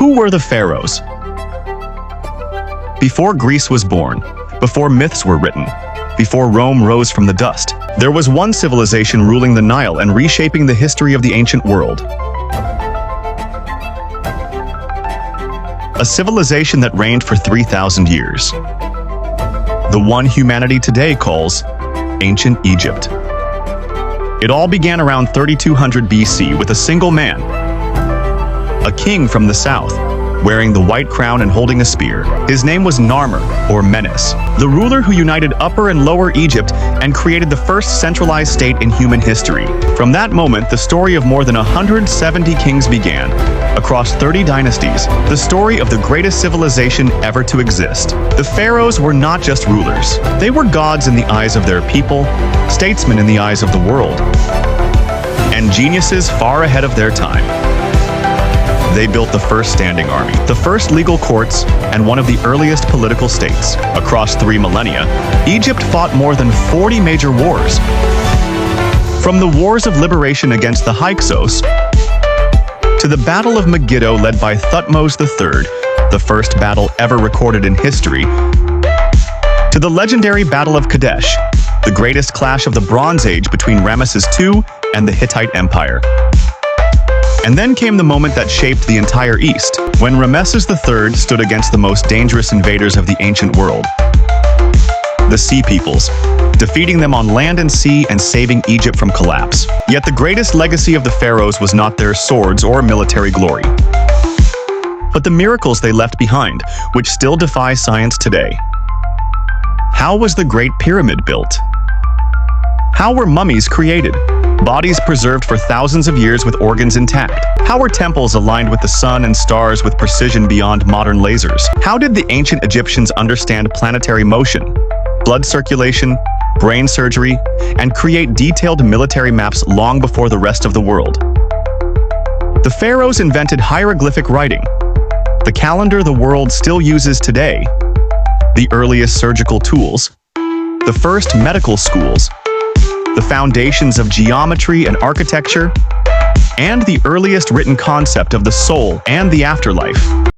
Who were the pharaohs? Before Greece was born, before myths were written, before Rome rose from the dust, there was one civilization ruling the Nile and reshaping the history of the ancient world. A civilization that reigned for 3,000 years. The one humanity today calls Ancient Egypt. It all began around 3200 BC with a single man, a king from the south, wearing the white crown and holding a spear. His name was Narmer, or Menes, the ruler who united Upper and Lower Egypt and created the first centralized state in human history. From that moment, the story of more than 170 kings began. Across 30 dynasties, the story of the greatest civilization ever to exist. The pharaohs were not just rulers. They were gods in the eyes of their people, statesmen in the eyes of the world, and geniuses far ahead of their time. They built the first standing army, the first legal courts, and one of the earliest political states. Across 3 millennia, Egypt fought more than 40 major wars. From the Wars of Liberation against the Hyksos, to the Battle of Megiddo led by Thutmose III, the first battle ever recorded in history, to the legendary Battle of Kadesh, the greatest clash of the Bronze Age between Ramesses II and the Hittite Empire. And then came the moment that shaped the entire East, when Ramesses III stood against the most dangerous invaders of the ancient world, the Sea Peoples, defeating them on land and sea and saving Egypt from collapse. Yet the greatest legacy of the pharaohs was not their swords or military glory, but the miracles they left behind, which still defy science today. How was the Great Pyramid built? How were mummies created? Bodies preserved for thousands of years with organs intact. How were temples aligned with the sun and stars with precision beyond modern lasers? How did the ancient Egyptians understand planetary motion, blood circulation, brain surgery, and create detailed military maps long before the rest of the world? The pharaohs invented hieroglyphic writing, the calendar the world still uses today, the earliest surgical tools, the first medical schools, the foundations of geometry and architecture, and the earliest written concept of the soul and the afterlife.